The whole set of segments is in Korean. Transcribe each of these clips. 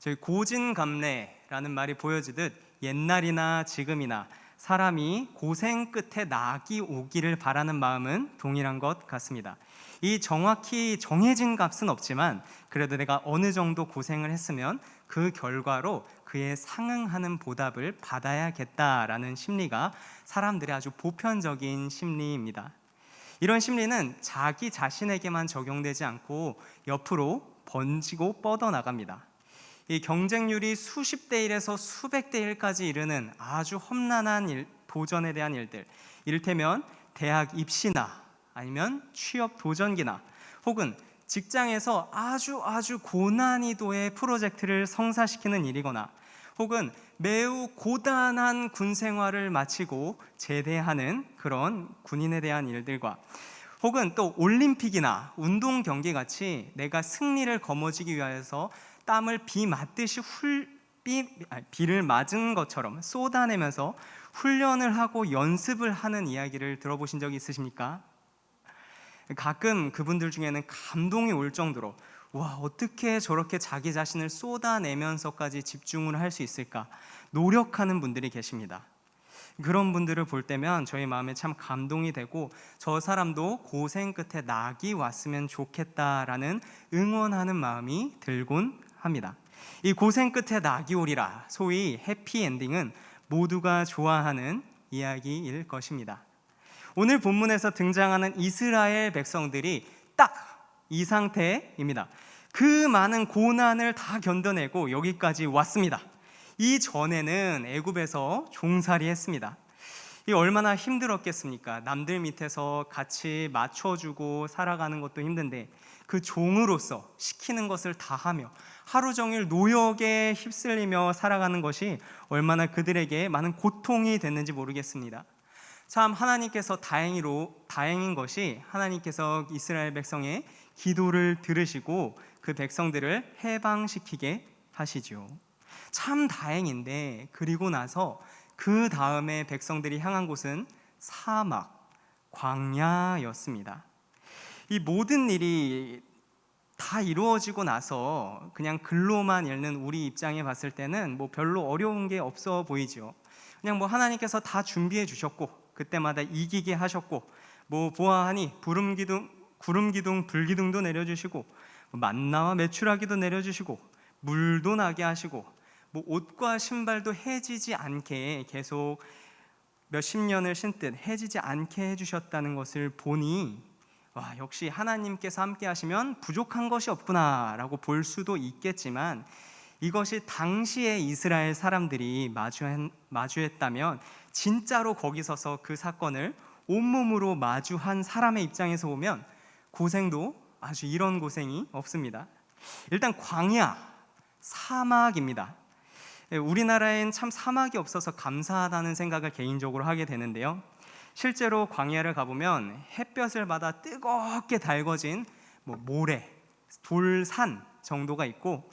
저희 고진감래라는 말이 보여지듯 옛날이나 지금이나 사람이 고생 끝에 낙이 오기를 바라는 마음은 동일한 것 같습니다. 이 정확히 정해진 값은 없지만 그래도 내가 어느 정도 고생을 했으면 그 결과로 그에 상응하는 보답을 받아야겠다라는 심리가 사람들의 아주 보편적인 심리입니다. 이런 심리는 자기 자신에게만 적용되지 않고 옆으로 번지고 뻗어나갑니다. 이 경쟁률이 수십 대 1에서 수백 대 1까지 이르는 아주 험난한 도전에 대한 일들, 이를테면 대학 입시나 아니면 취업 도전기나 혹은 직장에서 아주 고난이도의 프로젝트를 성사시키는 일이거나 혹은 매우 고단한 군 생활을 마치고 제대하는 그런 군인에 대한 일들과 혹은 또 올림픽이나 운동 경기 같이 내가 승리를 거머쥐기 위해서 땀을 비를 맞은 것처럼 쏟아내면서 훈련을 하고 연습을 하는 이야기를 들어보신 적이 있으십니까? 가끔 그분들 중에는 감동이 올 정도로 와, 어떻게 저렇게 자기 자신을 쏟아내면서까지 집중을 할 수 있을까 노력하는 분들이 계십니다. 그런 분들을 볼 때면 저희 마음에 참 감동이 되고 저 사람도 고생 끝에 낙이 왔으면 좋겠다라는 응원하는 마음이 들곤 합니다. 이 고생 끝에 낙이 오리라, 소위 해피엔딩은 모두가 좋아하는 이야기일 것입니다. 오늘 본문에서 등장하는 이스라엘 백성들이 딱 이 상태입니다. 그 많은 고난을 다 견뎌내고 여기까지 왔습니다. 이전에는 애굽에서 종살이 했습니다. 이 얼마나 힘들었겠습니까? 남들 밑에서 같이 맞춰주고 살아가는 것도 힘든데 그 종으로서 시키는 것을 다 하며 하루 종일 노역에 휩쓸리며 살아가는 것이 얼마나 그들에게 많은 고통이 됐는지 모르겠습니다. 참 하나님께서 다행인 것이 하나님께서 이스라엘 백성의 기도를 들으시고 그 백성들을 해방시키게 하시죠. 참 다행인데 그리고 나서 그 다음에 백성들이 향한 곳은 사막, 광야였습니다. 이 모든 일이 다 이루어지고 나서 그냥 글로만 읽는 우리 입장에 봤을 때는 뭐 별로 어려운 게 없어 보이죠. 그냥 뭐 하나님께서 다 준비해 주셨고 그때마다 이기게 하셨고 뭐 보아하니 구름 기둥 불기둥도 내려주시고 만나와 메추라기도 내려주시고 물도 나게 하시고 뭐 옷과 신발도 해지지 않게 계속 몇십 년을 신듯 해지지 않게 해주셨다는 것을 보니 와, 역시 하나님께서 함께 하시면 부족한 것이 없구나라고 볼 수도 있겠지만 이것이 당시의 이스라엘 사람들이 마주했다면 진짜로 거기 서서 그 사건을 온몸으로 마주한 사람의 입장에서 보면 고생도 아주 이런 고생이 없습니다. 일단 광야, 사막입니다. 우리나라엔 참 사막이 없어서 감사하다는 생각을 개인적으로 하게 되는데요. 실제로 광야를 가보면 햇볕을 받아 뜨겁게 달궈진 모래, 돌산 정도가 있고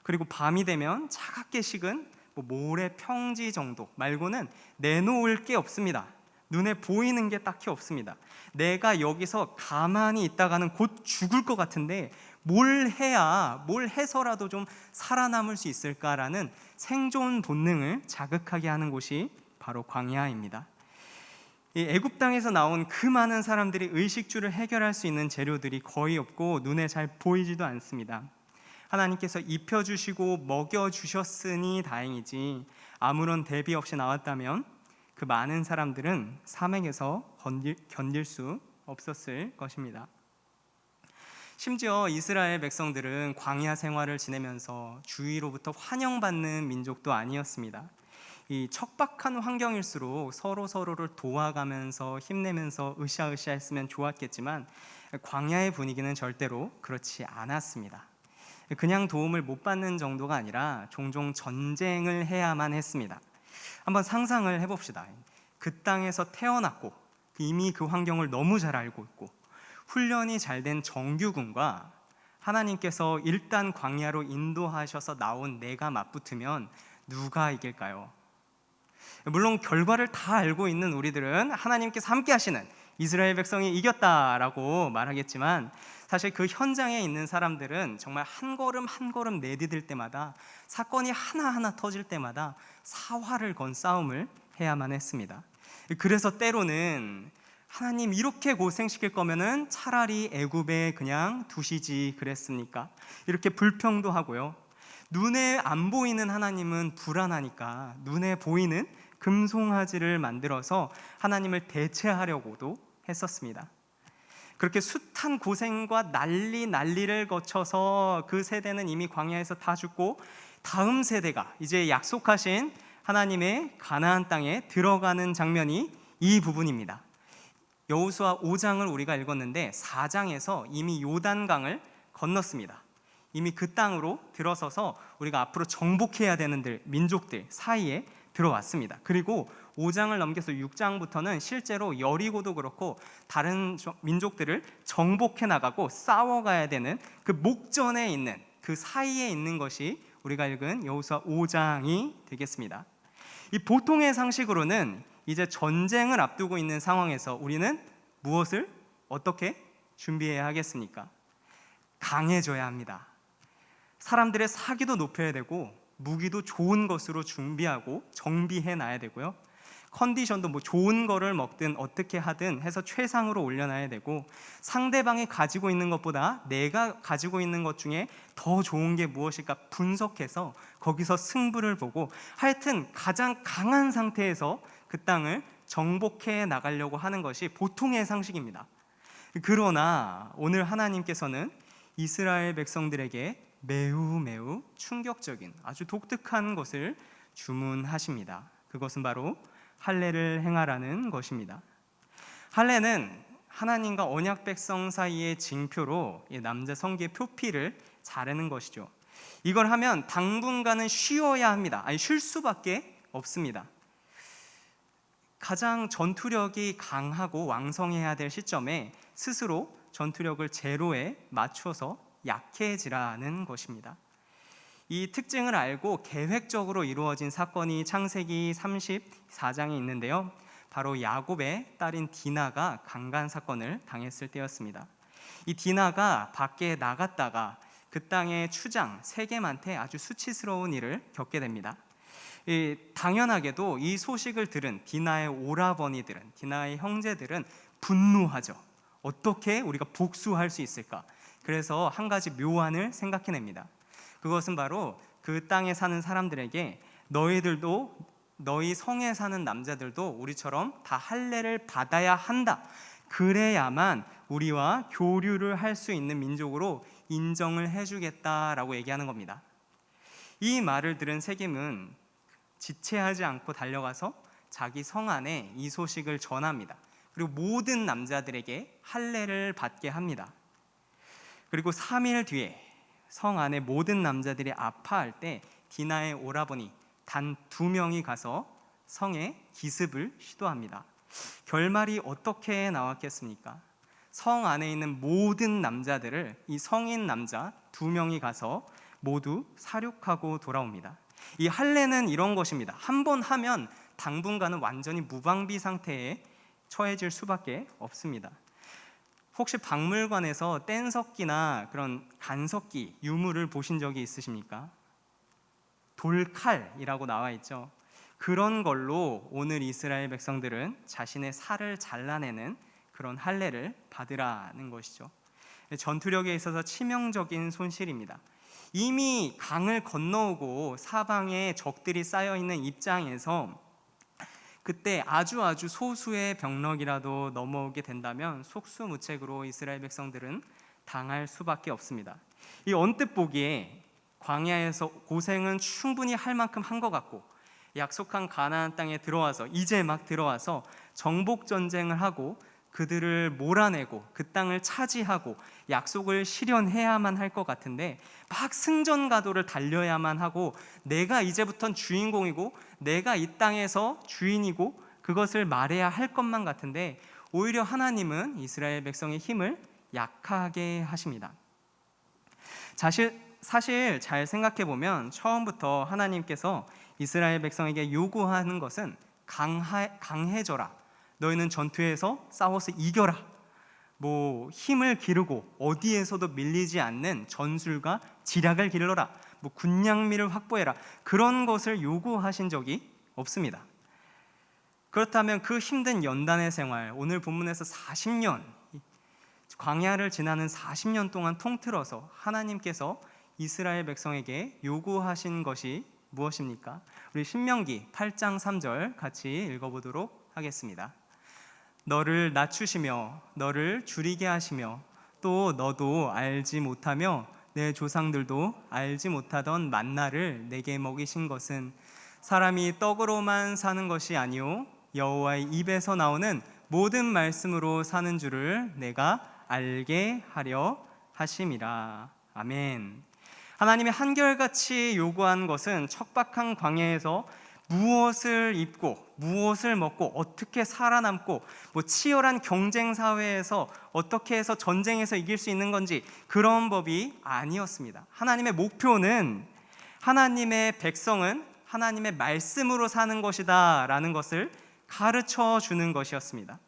그리고 밤이 되면 차갑게 식은 모래 평지 정도 말고는 내놓을 게 없습니다. 눈에 보이는 게 딱히 없습니다. 내가 여기서 가만히 있다가는 곧 죽을 것 같은데 뭘 해서라도 좀 살아남을 수 있을까라는 생존 본능을 자극하게 하는 곳이 바로 광야입니다. 이 애굽 땅에서 나온 그 많은 사람들이 의식주를 해결할 수 있는 재료들이 거의 없고 눈에 잘 보이지도 않습니다. 하나님께서 입혀주시고 먹여주셨으니 다행이지 아무런 대비 없이 나왔다면 그 많은 사람들은 사막에서 견딜 수 없었을 것입니다. 심지어 이스라엘 백성들은 광야 생활을 지내면서 주위로부터 환영받는 민족도 아니었습니다. 이 척박한 환경일수록 서로를 도와가면서 힘내면서 으쌰으쌰 했으면 좋았겠지만 광야의 분위기는 절대로 그렇지 않았습니다. 그냥 도움을 못 받는 정도가 아니라 종종 전쟁을 해야만 했습니다. 한번 상상을 해봅시다. 그 땅에서 태어났고 이미 그 환경을 너무 잘 알고 있고 훈련이 잘 된 정규군과 하나님께서 일단 광야로 인도하셔서 나온 내가 맞붙으면 누가 이길까요? 물론 결과를 다 알고 있는 우리들은 하나님께서 함께 하시는 이스라엘 백성이 이겼다라고 말하겠지만 사실 그 현장에 있는 사람들은 정말 한 걸음 한 걸음 내디딜 때마다, 사건이 하나하나 터질 때마다 사활을 건 싸움을 해야만 했습니다. 그래서 때로는 하나님 이렇게 고생시킬 거면은 차라리 애굽에 그냥 두시지 그랬습니까? 이렇게 불평도 하고요. 눈에 안 보이는 하나님은 불안하니까 눈에 보이는 금송아지를 만들어서 하나님을 대체하려고도 했었습니다. 그렇게 숱한 고생과 난리를 거쳐서 그 세대는 이미 광야에서 다 죽고 다음 세대가 이제 약속하신 하나님의 가나안 땅에 들어가는 장면이 이 부분입니다. 여호수아 5장을 우리가 읽었는데 4장에서 이미 요단강을 건넜습니다. 이미 그 땅으로 들어서서 우리가 앞으로 정복해야 되는 민족들 사이에 들어왔습니다. 그리고 5장을 넘겨서 6장부터는 실제로 여리고도 그렇고 다른 민족들을 정복해 나가고 싸워가야 되는 그 목전에 있는 그 사이에 있는 것이 우리가 읽은 여호수아 5장이 되겠습니다. 이 보통의 상식으로는 이제 전쟁을 앞두고 있는 상황에서 우리는 무엇을 어떻게 준비해야 하겠습니까? 강해져야 합니다. 사람들의 사기도 높여야 되고 무기도 좋은 것으로 준비하고 정비해 놔야 되고요. 컨디션도 뭐 좋은 거를 먹든 어떻게 하든 해서 최상으로 올려놔야 되고, 상대방이 가지고 있는 것보다 내가 가지고 있는 것 중에 더 좋은 게 무엇일까 분석해서 거기서 승부를 보고, 하여튼 가장 강한 상태에서 그 땅을 정복해 나가려고 하는 것이 보통의 상식입니다. 그러나 오늘 하나님께서는 이스라엘 백성들에게 매우 충격적인 아주 독특한 것을 주문하십니다. 그것은 바로 할례를 행하라는 것입니다. 할례는 하나님과 언약 백성 사이의 징표로 남자 성기의 표피를 자르는 것이죠. 이걸 하면 당분간은 쉬어야 합니다. 아니, 쉴 수밖에 없습니다. 가장 전투력이 강하고 왕성해야 될 시점에 스스로 전투력을 제로에 맞춰서 약해지라는 것입니다. 이 특징을 알고 계획적으로 이루어진 사건이 창세기 34장에 있는데요. 바로 야곱의 딸인 디나가 강간 사건을 당했을 때였습니다. 이 디나가 밖에 나갔다가 그 땅의 추장 세겜한테 아주 수치스러운 일을 겪게 됩니다. 당연하게도 이 소식을 들은 디나의 오라버니들은, 디나의 형제들은 분노하죠. 어떻게 우리가 복수할 수 있을까? 그래서 한 가지 묘안을 생각해냅니다. 그것은 바로 그 땅에 사는 사람들에게 너희들도, 너희 성에 사는 남자들도 우리처럼 다 할례를 받아야 한다. 그래야만 우리와 교류를 할 수 있는 민족으로 인정을 해주겠다라고 얘기하는 겁니다. 이 말을 들은 세겜은 지체하지 않고 달려가서 자기 성 안에 이 소식을 전합니다. 그리고 모든 남자들에게 할례를 받게 합니다. 그리고 3일 뒤에 성 안에 모든 남자들이 아파할 때 디나의 오라버니 단 2명이 가서 성에 기습을 시도합니다. 결말이 어떻게 나왔겠습니까? 성 안에 있는 모든 남자들을 이 성인 남자 2명이 가서 모두 살육하고 돌아옵니다. 이 할례는 이런 것입니다. 한 번 하면 당분간은 완전히 무방비 상태에 처해질 수밖에 없습니다. 혹시 박물관에서 뗀석기나 그런 간석기, 유물을 보신 적이 있으십니까? 돌칼이라고 나와 있죠. 그런 걸로 오늘 이스라엘 백성들은 자신의 살을 잘라내는 그런 할례를 받으라는 것이죠. 전투력에 있어서 치명적인 손실입니다. 이미 강을 건너오고 사방에 적들이 쌓여있는 입장에서 그때 아주 소수의 병력이라도 넘어오게 된다면 속수무책으로 이스라엘 백성들은 당할 수밖에 없습니다. 이 언뜻 보기에 광야에서 고생은 충분히 할 만큼 한 것 같고, 약속한 가나안 땅에 들어와서 이제 막 들어와서 정복 전쟁을 하고 그들을 몰아내고 그 땅을 차지하고 약속을 실현해야만 할 것 같은데, 막 승전가도를 달려야만 하고 내가 이제부턴 주인공이고 내가 이 땅에서 주인이고 그것을 말해야 할 것만 같은데, 오히려 하나님은 이스라엘 백성의 힘을 약하게 하십니다. 사실 잘 생각해 보면 처음부터 하나님께서 이스라엘 백성에게 요구하는 것은 강해져라 너희는 전투에서 싸워서 이겨라. 뭐 힘을 기르고 어디에서도 밀리지 않는 전술과 지략을 길러라. 뭐 군량미를 확보해라. 그런 것을 요구하신 적이 없습니다. 그렇다면 그 힘든 연단의 생활, 오늘 본문에서 40년, 광야를 지나는 40년 동안 통틀어서 하나님께서 이스라엘 백성에게 요구하신 것이 무엇입니까? 우리 신명기 8장 3절 같이 읽어보도록 하겠습니다. 너를 낮추시며 너를 줄이게 하시며 또 너도 알지 못하며 내 조상들도 알지 못하던 만나를 내게 먹이신 것은 사람이 떡으로만 사는 것이 아니요 여호와의 입에서 나오는 모든 말씀으로 사는 줄을 내가 알게 하려 하심이라. 아멘. 하나님이 한결같이 요구한 것은 척박한 광야에서 무엇을 입고 무엇을 먹고 어떻게 살아남고 뭐 치열한 경쟁 사회에서 어떻게 해서 전쟁에서 이길 수 있는 건지 그런 법이 아니었습니다. 하나님의 목표는 하나님의 백성은 하나님의 말씀으로 사는 것이다 라는 것을 가르쳐 주는 것이었습니다.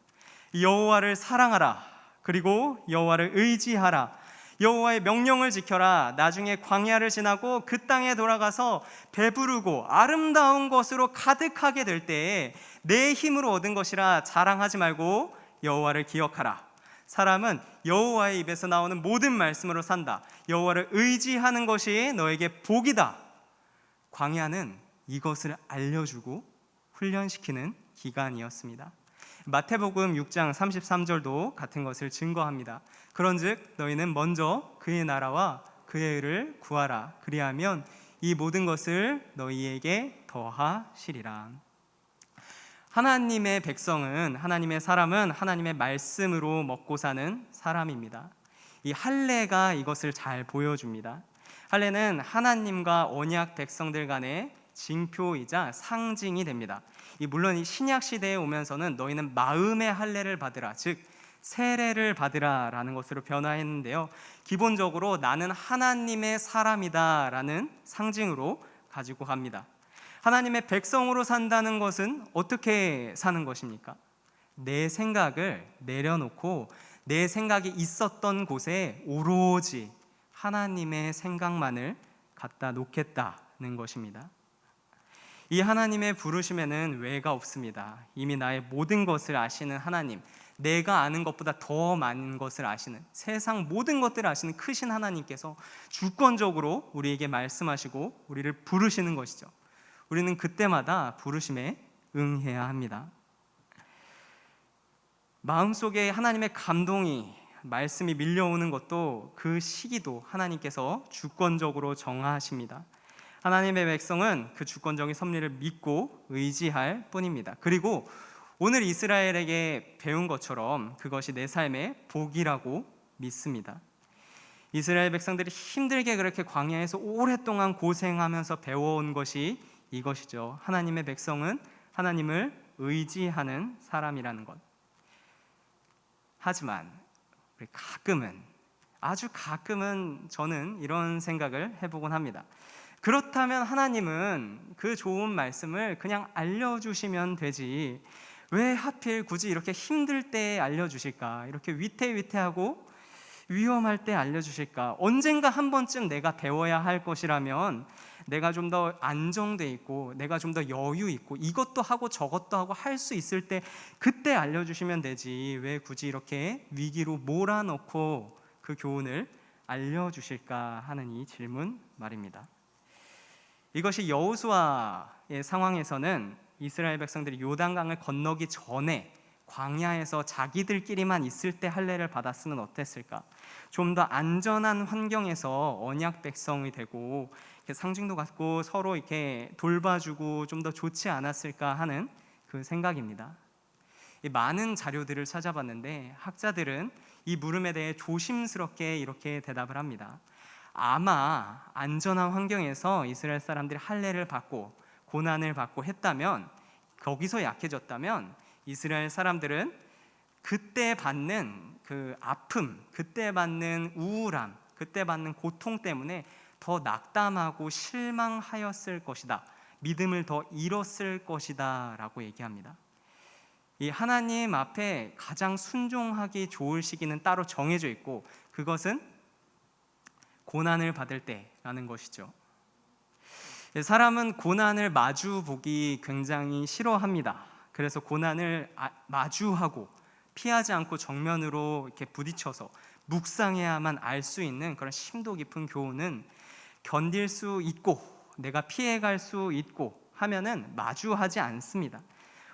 여호와를 사랑하라. 그리고 여호와를 의지하라. 여호와의 명령을 지켜라. 나중에 광야를 지나고 그 땅에 돌아가서 배부르고 아름다운 것으로 가득하게 될 때에 내 힘으로 얻은 것이라 자랑하지 말고 여호와를 기억하라. 사람은 여호와의 입에서 나오는 모든 말씀으로 산다. 여호와를 의지하는 것이 너에게 복이다. 광야는 이것을 알려주고 훈련시키는 기간이었습니다. 마태복음 6장 33절도 같은 것을 증거합니다. 그런즉 너희는 먼저 그의 나라와 그의 의를 구하라. 그리하면 이 모든 것을 너희에게 더하시리라. 하나님의 백성은, 하나님의 사람은 하나님의 말씀으로 먹고 사는 사람입니다. 이 할례가 이것을 잘 보여줍니다. 할례는 하나님과 언약 백성들 간의 징표이자 상징이 됩니다. 물론 이 신약 시대에 오면서는 너희는 마음의 할례를 받으라, 즉 세례를 받으라 라는 것으로 변화했는데요, 기본적으로 나는 하나님의 사람이다 라는 상징으로 가지고 갑니다. 하나님의 백성으로 산다는 것은 어떻게 사는 것입니까? 내 생각을 내려놓고 내 생각이 있었던 곳에 오로지 하나님의 생각만을 갖다 놓겠다는 것입니다. 이 하나님의 부르심에는 외가 없습니다. 이미 나의 모든 것을 아시는 하나님, 내가 아는 것보다 더 많은 것을 아시는, 세상 모든 것들을 아시는 크신 하나님께서 주권적으로 우리에게 말씀하시고 우리를 부르시는 것이죠. 우리는 그때마다 부르심에 응해야 합니다. 마음속에 하나님의 감동이, 말씀이 밀려오는 것도 그 시기도 하나님께서 주권적으로 정하십니다. 하나님의 백성은 그 주권적인 섭리를 믿고 의지할 뿐입니다. 그리고 오늘 이스라엘에게 배운 것처럼 그것이 내 삶의 복이라고 믿습니다. 이스라엘 백성들이 힘들게 그렇게 광야에서 오랫동안 고생하면서 배워온 것이 이것이죠. 하나님의 백성은 하나님을 의지하는 사람이라는 것. 하지만 우리 가끔은, 아주 가끔은 저는 이런 생각을 해보곤 합니다. 그렇다면 하나님은 그 좋은 말씀을 그냥 알려주시면 되지, 왜 하필 굳이 이렇게 힘들 때 알려주실까? 이렇게 위태위태하고 위험할 때 알려주실까? 언젠가 한 번쯤 내가 배워야 할 것이라면 내가 좀 더 안정돼 있고 내가 좀 더 여유 있고 이것도 하고 저것도 하고 할 수 있을 때 그때 알려주시면 되지, 왜 굳이 이렇게 위기로 몰아넣고 그 교훈을 알려주실까 하는 이 질문 말입니다. 이것이 여호수아의 상황에서는 이스라엘 백성들이 요단강을 건너기 전에 광야에서 자기들끼리만 있을 때 할례를 받았으면 어땠을까? 좀 더 안전한 환경에서 언약 백성이 되고 상징도 갖고 서로 이렇게 돌봐주고 좀 더 좋지 않았을까 하는 그 생각입니다. 많은 자료들을 찾아봤는데 학자들은 이 물음에 대해 조심스럽게 이렇게 대답을 합니다. 아마 안전한 환경에서 이스라엘 사람들이 할례를 받고 고난을 받고 했다면, 거기서 약해졌다면 이스라엘 사람들은 그때 받는 그 아픔, 그때 받는 우울함, 그때 받는 고통 때문에 더 낙담하고 실망하였을 것이다, 믿음을 더 잃었을 것이다 라고 얘기합니다. 이 하나님 앞에 가장 순종하기 좋을 시기는 따로 정해져 있고, 그것은 고난을 받을 때라는 것이죠. 사람은 고난을 마주 보기 굉장히 싫어합니다. 그래서 고난을 마주하고 피하지 않고 정면으로 이렇게 부딪혀서 묵상해야만 알 수 있는 그런 심도 깊은 교훈은, 견딜 수 있고 내가 피해갈 수 있고 하면은 마주하지 않습니다.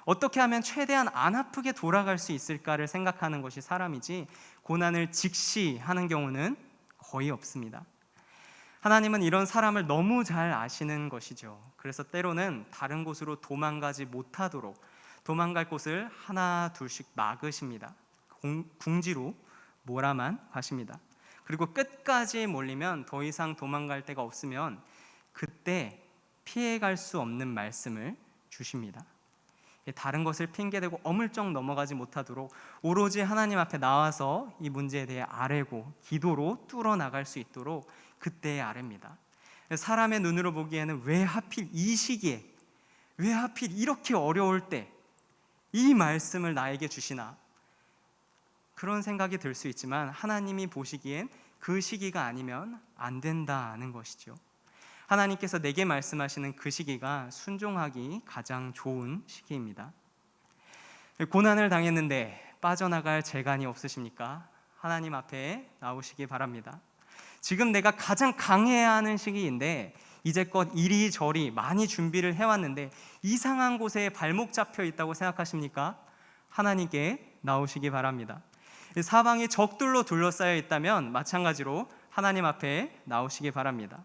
어떻게 하면 최대한 안 아프게 돌아갈 수 있을까를 생각하는 것이 사람이지, 고난을 직시하는 경우는 거의 없습니다. 하나님은 이런 사람을 너무 잘 아시는 것이죠. 그래서 때로는 다른 곳으로 도망가지 못하도록 도망갈 곳을 하나 둘씩 막으십니다. 궁지로 몰아만 가십니다. 그리고 끝까지 몰리면 더 이상 도망갈 데가 없으면 그때 피해갈 수 없는 말씀을 주십니다. 다른 것을 핑계대고 어물쩍 넘어가지 못하도록 오로지 하나님 앞에 나와서 이 문제에 대해 아뢰고 기도로 뚫어나갈 수 있도록 그때의 아뢰입니다. 사람의 눈으로 보기에는 왜 하필 이 시기에, 왜 하필 이렇게 어려울 때 이 말씀을 나에게 주시나, 그런 생각이 들 수 있지만 하나님이 보시기엔 그 시기가 아니면 안 된다는 것이죠. 하나님께서 내게 말씀하시는 그 시기가 순종하기 가장 좋은 시기입니다. 고난을 당했는데 빠져나갈 재간이 없으십니까? 하나님 앞에 나오시기 바랍니다. 지금 내가 가장 강해야 하는 시기인데 이제껏 이리저리 많이 준비를 해왔는데 이상한 곳에 발목 잡혀 있다고 생각하십니까? 하나님께 나오시기 바랍니다. 사방이 적들로 둘러싸여 있다면 마찬가지로 하나님 앞에 나오시기 바랍니다.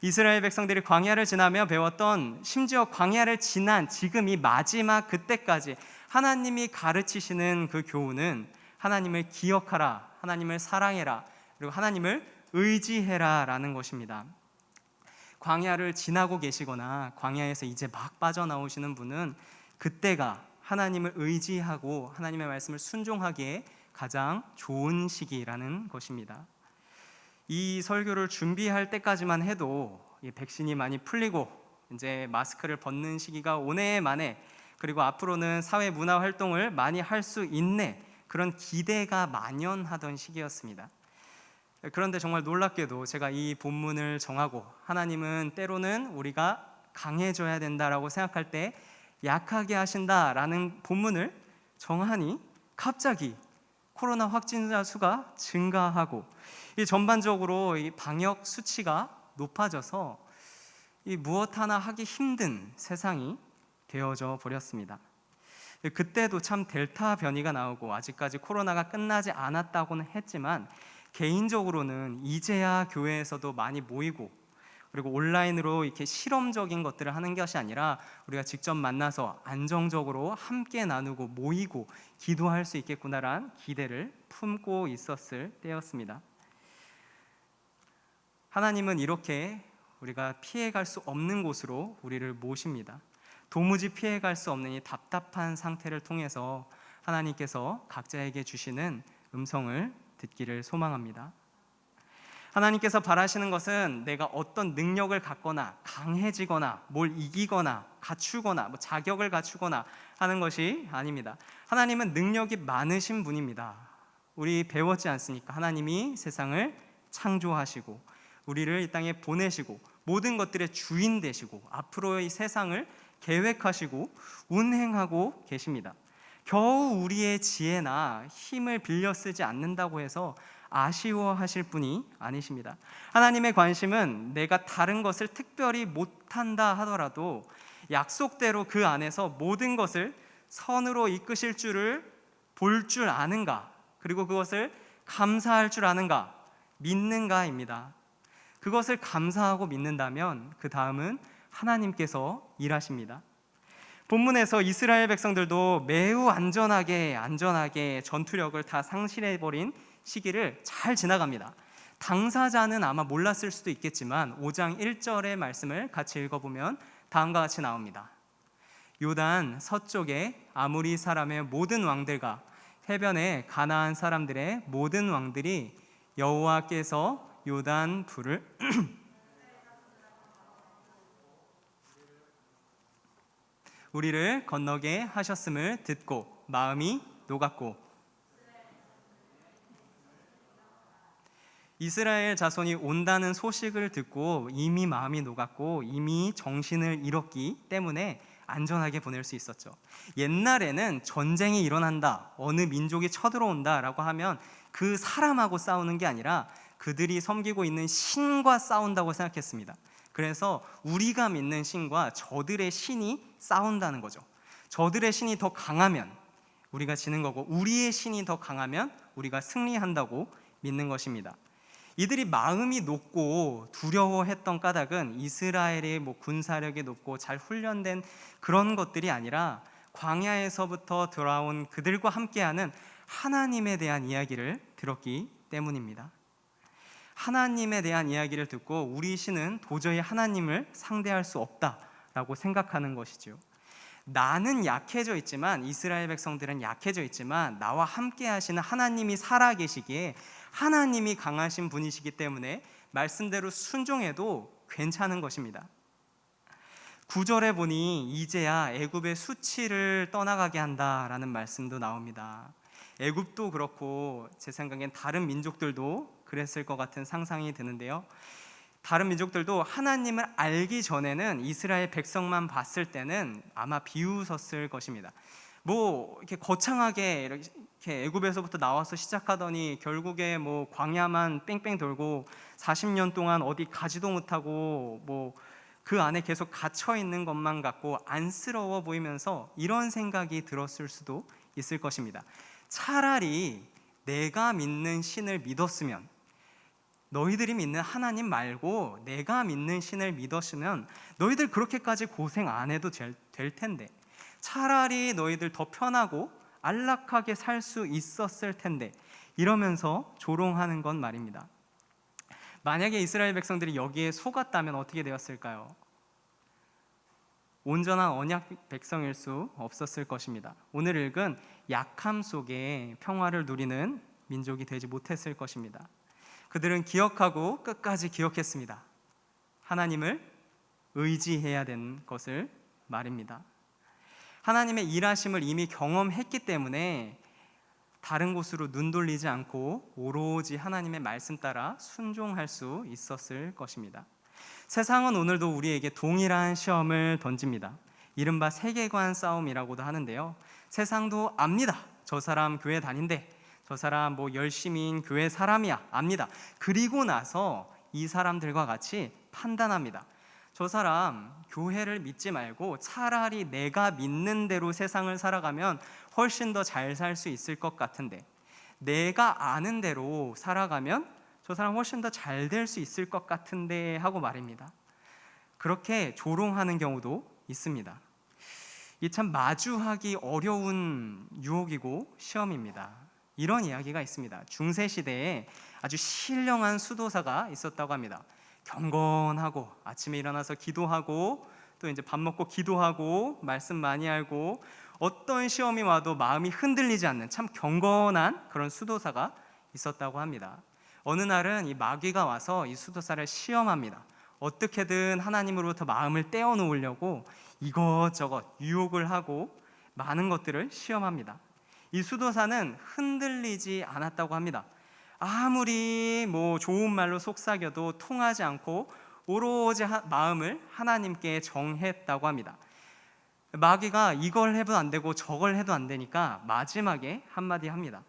이스라엘 백성들이 광야를 지나며 배웠던, 심지어 광야를 지난 지금 이 마지막 그때까지 하나님이 가르치시는 그 교훈은 하나님을 기억하라, 하나님을 사랑해라, 그리고 하나님을 의지해라 라는 것입니다. 광야를 지나고 계시거나 광야에서 이제 막 빠져나오시는 분은 그때가 하나님을 의지하고 하나님의 말씀을 순종하기에 가장 좋은 시기라는 것입니다. 이 설교를 준비할 때까지만 해도 백신이 많이 풀리고 이제 마스크를 벗는 시기가 오네 만에, 그리고 앞으로는 사회 문화 활동을 많이 할 수 있네, 그런 기대가 만연하던 시기였습니다. 그런데 정말 놀랍게도 제가 이 본문을 정하고 하나님은 때로는 우리가 강해져야 된다라고 생각할 때 약하게 하신다라는 본문을 정하니 갑자기 코로나 확진자 수가 증가하고 이 전반적으로 이 방역 수치가 높아져서 이 무엇 하나 하기 힘든 세상이 되어져 버렸습니다. 그때도 참 델타 변이가 나오고 아직까지 코로나가 끝나지 않았다고는 했지만, 개인적으로는 이제야 교회에서도 많이 모이고, 그리고 온라인으로 이렇게 실험적인 것들을 하는 것이 아니라 우리가 직접 만나서 안정적으로 함께 나누고 모이고 기도할 수 있겠구나라는 기대를 품고 있었을 때였습니다. 하나님은 이렇게 우리가 피해갈 수 없는 곳으로 우리를 모십니다. 도무지 피해갈 수 없는 이 답답한 상태를 통해서 하나님께서 각자에게 주시는 음성을 듣기를 소망합니다. 하나님께서 바라시는 것은 내가 어떤 능력을 갖거나 강해지거나 뭘 이기거나 갖추거나 자격을 갖추거나 하는 것이 아닙니다. 하나님은 능력이 많으신 분입니다. 우리 배웠지 않습니까? 하나님이 세상을 창조하시고 우리를 이 땅에 보내시고 모든 것들의 주인 되시고 앞으로의 이 세상을 계획하시고 운행하고 계십니다. 겨우 우리의 지혜나 힘을 빌려 쓰지 않는다고 해서 아쉬워하실 분이 아니십니다. 하나님의 관심은 내가 다른 것을 특별히 못한다 하더라도 약속대로 그 안에서 모든 것을 선으로 이끄실 줄을 볼 줄 아는가, 그리고 그것을 감사할 줄 아는가, 믿는가입니다. 그것을 감사하고 믿는다면 그 다음은 하나님께서 일하십니다. 본문에서 이스라엘 백성들도 매우 안전하게 전투력을 다 상실해버린 시기를 잘 지나갑니다. 당사자는 아마 몰랐을 수도 있겠지만 5장 1절의 말씀을 같이 읽어보면 다음과 같이 나옵니다. 요단 서쪽에 아모리 사람의 모든 왕들과 해변에 가나안 사람들의 모든 왕들이 여호와께서 요단 불을 우리를 건너게 하셨음을 듣고 마음이 녹았고, 이스라엘 자손이 온다는 소식을 듣고 이미 마음이 녹았고 이미 정신을 잃었기 때문에 안전하게 보낼 수 있었죠. 옛날에는 전쟁이 일어난다, 어느 민족이 쳐들어온다 라고 하면 그 사람하고 싸우는 게 아니라 그들이 섬기고 있는 신과 싸운다고 생각했습니다. 그래서 우리가 믿는 신과 저들의 신이 싸운다는 거죠. 저들의 신이 더 강하면 우리가 지는 거고, 우리의 신이 더 강하면 우리가 승리한다고 믿는 것입니다. 이들이 마음이 높고 두려워했던 까닭은 이스라엘의 군사력이 높고 잘 훈련된 그런 것들이 아니라 광야에서부터 돌아온 그들과 함께하는 하나님에 대한 이야기를 들었기 때문입니다. 하나님에 대한 이야기를 듣고 우리 신은 도저히 하나님을 상대할 수 없다라고 생각하는 것이죠. 나는 약해져 있지만, 이스라엘 백성들은 약해져 있지만 나와 함께 하시는 하나님이 살아계시기에 하나님이 강하신 분이시기 때문에 말씀대로 순종해도 괜찮은 것입니다. 9절에 보니 이제야 애굽의 수치를 떠나가게 한다라는 말씀도 나옵니다. 애굽도 그렇고 제 생각엔 다른 민족들도 그랬을 것 같은 상상이 드는데요. 다른 민족들도 하나님을 알기 전에는 이스라엘 백성만 봤을 때는 아마 비웃었을 것입니다. 이렇게 거창하게 이렇게 애굽에서부터 나와서 시작하더니 결국에 광야만 뺑뺑 돌고 40년 동안 어디 가지도 못하고 그 안에 계속 갇혀 있는 것만 같고 안쓰러워 보이면서 이런 생각이 들었을 수도 있을 것입니다. 차라리 내가 믿는 신을 믿었으면, 너희들이 믿는 하나님 말고 내가 믿는 신을 믿었으면 너희들 그렇게까지 고생 안 해도 될 텐데, 차라리 너희들 더 편하고 안락하게 살 수 있었을 텐데, 이러면서 조롱하는 건 말입니다. 만약에 이스라엘 백성들이 여기에 속았다면 어떻게 되었을까요? 온전한 언약 백성일 수 없었을 것입니다. 오늘 읽은 약함 속에 평화를 누리는 민족이 되지 못했을 것입니다. 그들은 기억하고 끝까지 기억했습니다. 하나님을 의지해야 되는 것을 말입니다. 하나님의 일하심을 이미 경험했기 때문에 다른 곳으로 눈 돌리지 않고 오로지 하나님의 말씀 따라 순종할 수 있었을 것입니다. 세상은 오늘도 우리에게 동일한 시험을 던집니다. 이른바 세계관 싸움이라고도 하는데요. 세상도 압니다. 저 사람 교회 다닌대, 저 사람 열심인 교회 사람이야, 압니다. 그리고 나서 이 사람들과 같이 판단합니다. 저 사람 교회를 믿지 말고 차라리 내가 믿는 대로 세상을 살아가면 훨씬 더 잘 살 수 있을 것 같은데, 내가 아는 대로 살아가면 저 사람 훨씬 더 잘 될 수 있을 것 같은데 하고 말입니다. 그렇게 조롱하는 경우도 있습니다. 이 참 마주하기 어려운 유혹이고 시험입니다. 이런 이야기가 있습니다. 중세시대에 아주 신령한 수도사가 있었다고 합니다. 경건하고 아침에 일어나서 기도하고 또 이제 밥 먹고 기도하고 말씀 많이 알고 어떤 시험이 와도 마음이 흔들리지 않는 참 경건한 그런 수도사가 있었다고 합니다. 어느 날은 이 마귀가 와서 이 수도사를 시험합니다. 어떻게든 하나님으로부터 마음을 떼어놓으려고 이것저것 유혹을 하고 많은 것들을 시험합니다. 이 수도사는 흔들리지 않았다고 합니다. 아무리 좋은 말로 속삭여도 통하지 않고 오로지 마음을 하나님께 정했다고 합니다. 마귀가 이걸 해도 안 되고 저걸 해도 안 되니까 마지막에 한마디 합니다.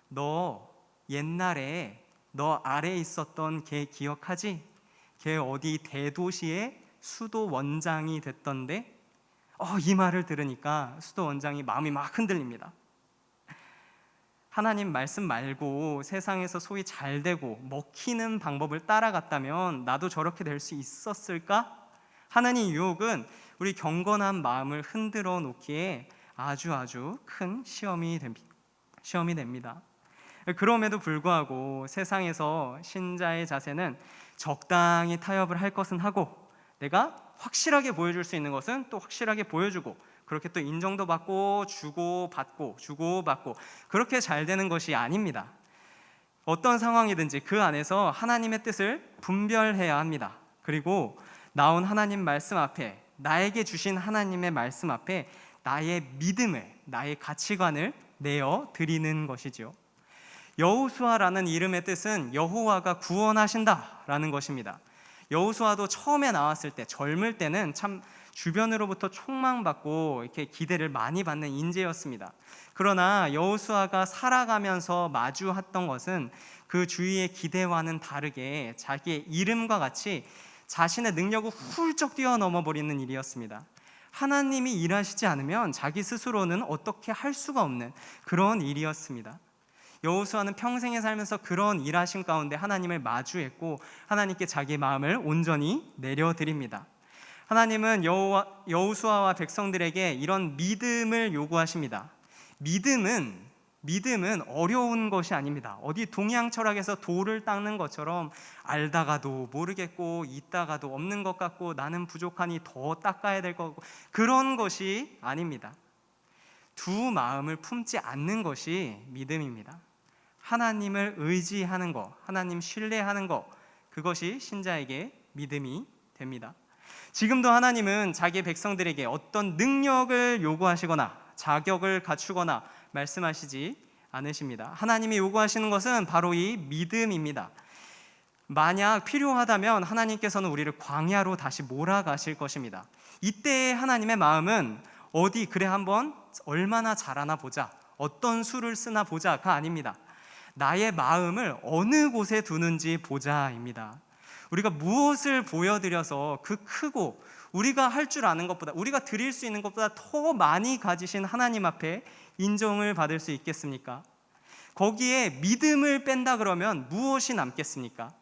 너 옛날에 너 아래에 있었던 걔 기억하지? 걔 어디 대도시의 수도 원장이 됐던데? 이 말을 들으니까 수도 원장이 마음이 막 흔들립니다. 하나님 말씀 말고 세상에서 소위 잘 되고 먹히는 방법을 따라갔다면 나도 저렇게 될 수 있었을까? 하는 이 유혹은 우리 경건한 마음을 흔들어 놓기에 아주 큰 시험이 됩니다. 그럼에도 불구하고 세상에서 신자의 자세는 적당히 타협을 할 것은 하고, 내가 확실하게 보여줄 수 있는 것은 또 확실하게 보여주고, 그렇게 또 인정도 받고 주고받고 주고받고, 그렇게 잘 되는 것이 아닙니다. 어떤 상황이든지 그 안에서 하나님의 뜻을 분별해야 합니다. 그리고 나온 하나님 말씀 앞에 나에게 주신 하나님의 말씀 앞에 나의 믿음을, 나의 가치관을 내어 드리는 것이죠. 여호수아라는 이름의 뜻은 여호와가 구원하신다라는 것입니다. 여호수아도 처음에 나왔을 때, 젊을 때는 참 주변으로부터 촉망받고 이렇게 기대를 많이 받는 인재였습니다. 그러나 여호수아가 살아가면서 마주했던 것은 그 주위의 기대와는 다르게 자기의 이름과 같이 자신의 능력을 훌쩍 뛰어넘어 버리는 일이었습니다. 하나님이 일하시지 않으면 자기 스스로는 어떻게 할 수가 없는 그런 일이었습니다. 여호수아는 평생에 살면서 그런 일하심 가운데 하나님을 마주했고 하나님께 자기 마음을 온전히 내려드립니다. 하나님은 여호수아와 백성들에게 이런 믿음을 요구하십니다. 믿음은 어려운 것이 아닙니다. 어디 동양 철학에서 돌을 닦는 것처럼 알다가도 모르겠고 있다가도 없는 것 같고 나는 부족하니 더 닦아야 될 거고 그런 것이 아닙니다. 두 마음을 품지 않는 것이 믿음입니다. 하나님을 의지하는 것, 하나님 신뢰하는 것, 그것이 신자에게 믿음이 됩니다. 지금도 하나님은 자기 백성들에게 어떤 능력을 요구하시거나 자격을 갖추거나 말씀하시지 않으십니다. 하나님이 요구하시는 것은 바로 이 믿음입니다. 만약 필요하다면 하나님께서는 우리를 광야로 다시 몰아가실 것입니다. 이때의 하나님의 마음은 어디 그래 한번 얼마나 잘하나 보자, 어떤 수를 쓰나 보자가 아닙니다. 나의 마음을 어느 곳에 두는지 보자입니다. 우리가 무엇을 보여드려서 그 크고 우리가 할 줄 아는 것보다, 우리가 드릴 수 있는 것보다 더 많이 가지신 하나님 앞에 인정을 받을 수 있겠습니까? 거기에 믿음을 뺀다 그러면 무엇이 남겠습니까?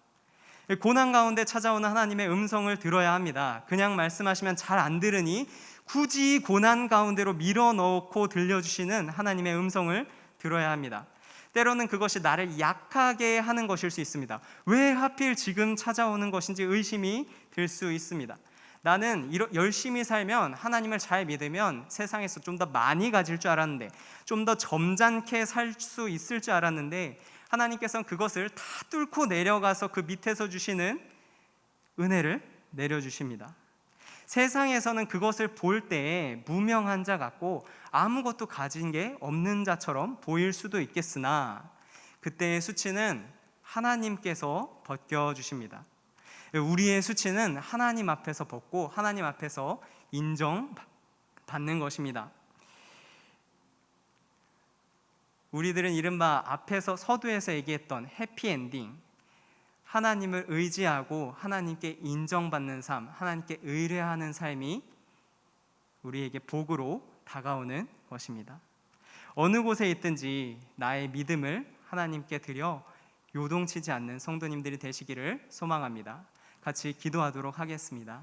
고난 가운데 찾아오는 하나님의 음성을 들어야 합니다. 그냥 말씀하시면 잘 안 들으니 굳이 고난 가운데로 밀어넣고 들려주시는 하나님의 음성을 들어야 합니다. 때로는 그것이 나를 약하게 하는 것일 수 있습니다. 왜 하필 지금 찾아오는 것인지 의심이 들 수 있습니다. 나는 열심히 살면, 하나님을 잘 믿으면 세상에서 좀 더 많이 가질 줄 알았는데, 좀 더 점잖게 살 수 있을 줄 알았는데, 하나님께서는 그것을 다 뚫고 내려가서 그 밑에서 주시는 은혜를 내려주십니다. 세상에서는 그것을 볼 때에 무명한 자 같고 아무것도 가진 게 없는 자처럼 보일 수도 있겠으나 그때의 수치는 하나님께서 벗겨주십니다. 우리의 수치는 하나님 앞에서 벗고 하나님 앞에서 인정받는 것입니다. 우리들은 이른바 앞에서 서두에서 얘기했던 해피엔딩, 하나님을 의지하고 하나님께 인정받는 삶, 하나님께 의뢰하는 삶이 우리에게 복으로 다가오는 것입니다. 어느 곳에 있든지 나의 믿음을 하나님께 드려 요동치지 않는 성도님들이 되시기를 소망합니다. 같이 기도하도록 하겠습니다.